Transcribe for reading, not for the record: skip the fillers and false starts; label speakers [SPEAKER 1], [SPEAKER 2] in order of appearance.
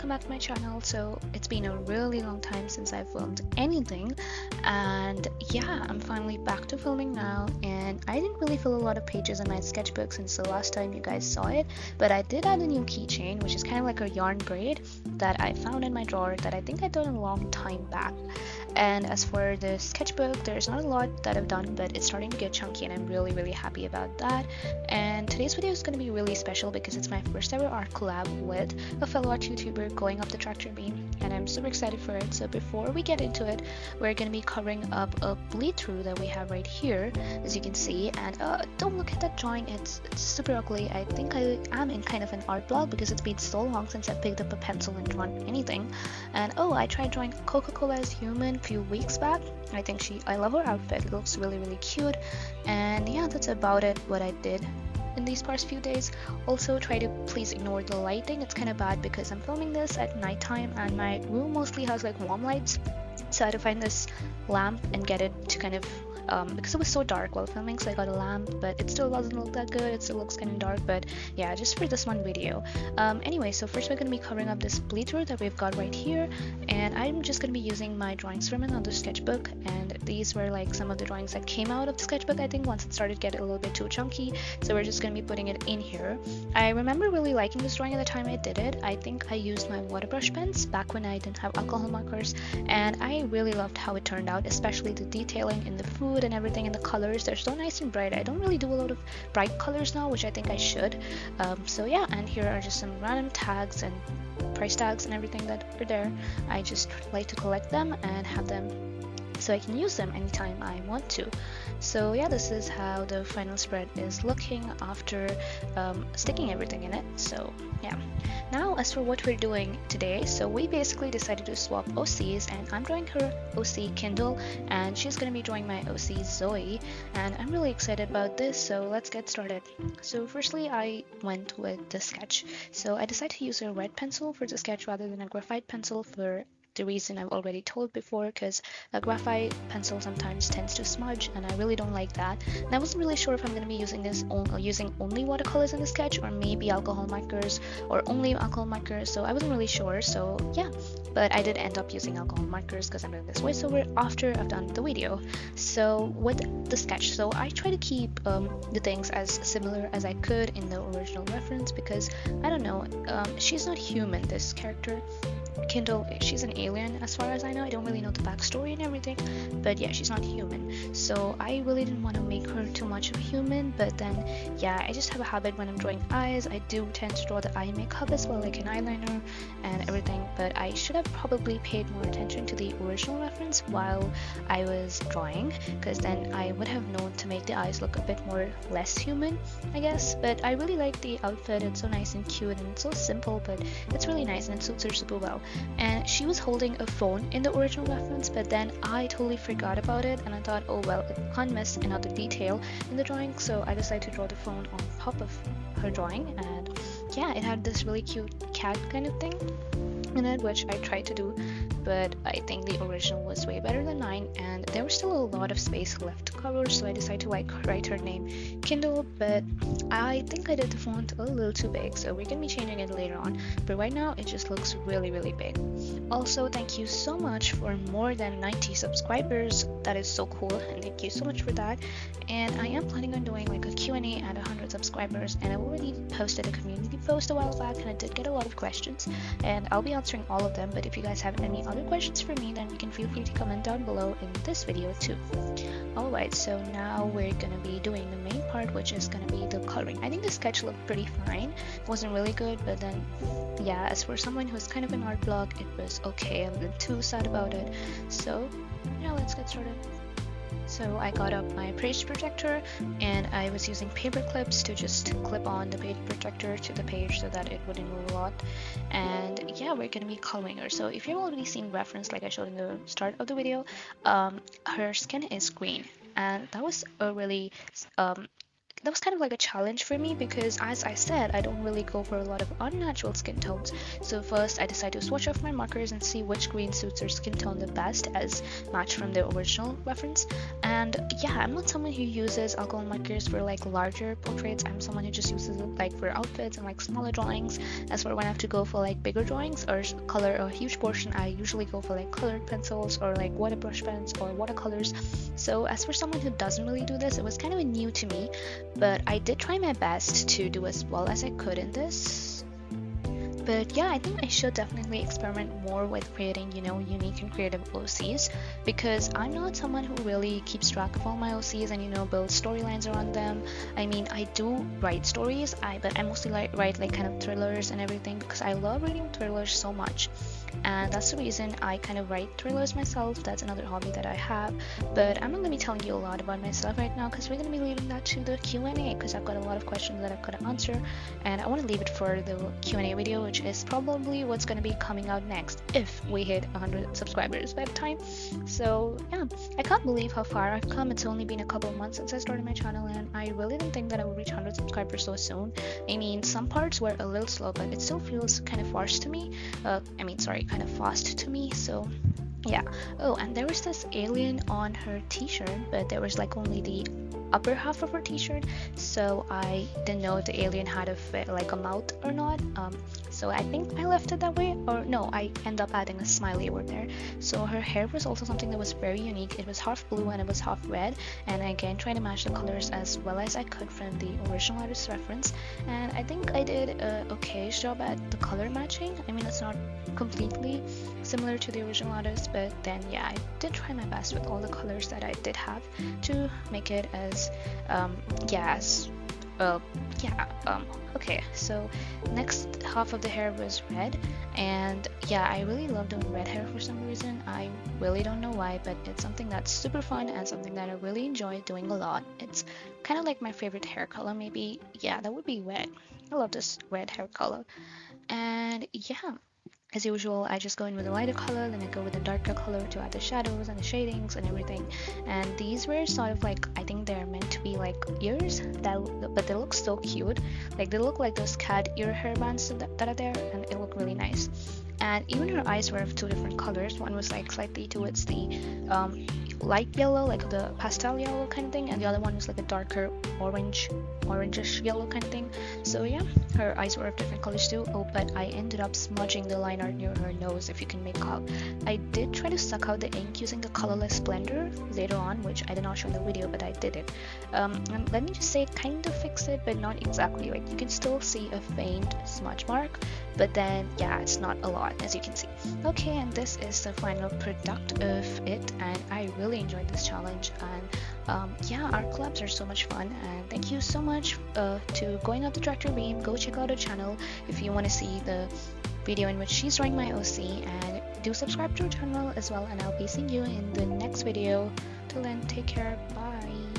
[SPEAKER 1] welcome back to my channel. So it's been a really long time since I filmed anything, and yeah, I'm finally back to filming now. And I didn't really fill a lot of pages in my sketchbook since the last time you guys saw it, but I did add a new keychain, which is kind of like a yarn braid that I found in my drawer that I think I'd done a long time back. And as for the sketchbook, there's not a lot that I've done, but it's starting to get chunky and I'm really happy about that. And today's video is going to be really special because it's my first ever art collab with a fellow art YouTuber going up the tractor beam, and I'm super excited for it. So before we get into it, we're going to be covering up a bleed through that we have right here, as you can see. And don't look at that drawing, it's super ugly. I think I am in kind of an art blog because it's been so long since I picked up a pencil and drawn anything. And oh, I tried drawing Coca-Cola as human a few weeks back. I love her outfit, it looks really cute. And yeah, that's about it what I did in these past few days. Also, try to please ignore the lighting, it's kind of bad because I'm filming this at nighttime and my room mostly has like warm lights, so I had to find this lamp and get it to kind of because it was so dark while filming, so I got a lamp, but it still doesn't look that good. It still looks kind of dark, but yeah, just for this one video. Anyway, so first we're going to be covering up this bleed through that we've got right here, and I'm just going to be using my drawings from another sketchbook, and these were like some of the drawings that came out of the sketchbook. I think once it started getting a little bit too chunky, so we're just going to be putting it in here. I remember really liking this drawing at the time I did it. I think I used my water brush pens back when I didn't have alcohol markers, and I really loved how it turned out, especially the detailing in the food and everything, and the colors. They're so nice and bright. I don't really do a lot of bright colors now, which I think I should. So yeah, and here are just some random tags and price tags and everything that are there. I just like to collect them and have them so I can use them anytime I want to. So yeah, this is how the final spread is looking after sticking everything in it. So yeah, now as for what we're doing today, so we basically decided to swap OCs, and I'm drawing her OC Kindle and she's going to be drawing my OC Zoe, and I'm really excited about this, so let's get started. So firstly, I went with the sketch. So I decided to use a red pencil for the sketch rather than a graphite pencil for the reason I've already told before, because a graphite pencil sometimes tends to smudge and I really don't like that. And I wasn't really sure if I'm going to be using using only watercolors in the sketch or maybe alcohol markers or only alcohol markers, so I wasn't really sure. So yeah, but I did end up using alcohol markers because I'm doing this voiceover after I've done the video. So with the sketch, so I try to keep the things as similar as I could in the original reference, because I don't know, she's not human, this character Kindle. She's an alien as far as I know. I don't really know the backstory and everything, but yeah, she's not human, so I really didn't want to make her too much of a human. But then yeah, I just have a habit when I'm drawing eyes, I do tend to draw the eye makeup as well, like an eyeliner and everything, but I should have probably paid more attention to the original reference while I was drawing, because then I would have known to make the eyes look a bit more less human, I guess. But I really like the outfit, it's so nice and cute and it's so simple, but it's really nice and it suits her super well. And she was holding a phone in the original reference, but then I totally forgot about it and I thought, oh well, it can't miss another detail in the drawing, so I decided to draw the phone on top of her drawing. And yeah, it had this really cute cat kind of thing in it, which I tried to do, but I think the original was way better than mine, and there was still a lot of space left to cover, so I decided to like write her name Kindle, but I think I did the font a little too big, so we're gonna be changing it later on, but right now it just looks really big. Also, thank you so much for more than 90 subscribers. That is so cool, and thank you so much for that. And I am planning on doing like a Q&A at 100 subscribers, and I already posted a community post a while back and I did get a lot of questions, and I'll be answering all of them. But if you guys have any other questions for me, then you can feel free to comment down below in this video too. Alright, so now we're gonna be doing the main part, which is gonna be the coloring. I think the sketch looked pretty fine. It wasn't really good, but then yeah, as for someone who's kind of an art blog, it was okay. I'm not too sad about it. So yeah, let's get started. So I got up my page projector and I was using paper clips to just clip on the page projector to the page so that it wouldn't move a lot. And yeah, we're gonna be coloring her. So if you've already seen reference like I showed in the start of the video, her skin is green, and that was a really that was kind of like a challenge for me because, as I said, I don't really go for a lot of unnatural skin tones. So first I decided to swatch off my markers and see which green suits her skin tone the best as matched from the original reference. And yeah, I'm not someone who uses alcohol markers for like larger portraits. I'm someone who just uses it like for outfits and like smaller drawings. As for when I have to go for like bigger drawings or color a huge portion, I usually go for like colored pencils or like water brush pens or watercolors. So as for someone who doesn't really do this, it was kind of new to me, but I did try my best to do as well as I could in this. But yeah, I think I should definitely experiment more with creating, unique and creative OCs, because I'm not someone who really keeps track of all my OCs and, builds storylines around them. I mean, I do write stories, but I mostly write like kind of thrillers and everything because I love reading thrillers so much. And that's the reason I kind of write thrillers myself. That's another hobby that I have, but I'm not going to be telling you a lot about myself right now because we're going to be leaving that to the Q&A, because I've got a lot of questions that I've got to answer, and I want to leave it for the Q&A video, which is probably what's going to be coming out next if we hit 100 subscribers by the time. So yeah, I can't believe how far I've come. It's only been a couple of months since I started my channel, and I really didn't think that I would reach 100 subscribers so soon. I mean, some parts were a little slow, but it still feels kind of fast to me. Kind of fast to me. So yeah. Oh, and there was this alien on her t-shirt, but there was like only the upper half of her t-shirt, so I didn't know if the alien had a mouth or not. So I think I left it that way, or no, I end up adding a smiley over there. So her hair was also something that was very unique. It was half blue and it was half red, and I again tried to match the colors as well as I could from the original artist reference, and I think I did a okay job at the color matching. I mean, it's not completely similar to the original artist, but then yeah, I did try my best with all the colors that I did have to make it as okay. So next half of the hair was red, and yeah, I really love doing red hair for some reason. I really don't know why, but it's something that's super fun and something that I really enjoy doing a lot. It's kind of like my favorite hair color, maybe. Yeah, that would be red. I love this red hair color. And yeah, as usual, I just go in with a lighter color, then I go with a darker color to add the shadows and the shadings and everything. And these were sort of like, I think they're meant to be like ears, but they look so cute. Like they look like those cat ear hairbands that are there, and it looked really nice. And even her eyes were of two different colors. One was like slightly towards the light yellow, like the pastel yellow kind of thing, and the other one was like a darker orangish yellow kind of thing. So yeah, her eyes were of different colors too. Oh, but I ended up smudging the line art near her nose, if you can make out. I did try to suck out the ink using the colorless blender later on, which I did not show in the video, but I did it. And let me just say, it kind of fixed it, but not exactly. Like you can still see a faint smudge mark, but then yeah, it's not a lot, as you can see. Okay, and this is the final product of it, and I really enjoyed this challenge. And yeah, our collabs are so much fun, and thank you so much to Going Up the Tractor Beam. Go check out her channel if you want to see the video in which she's drawing my OC, and do subscribe to her channel as well, and I'll be seeing you in the next video. Till then, take care, bye.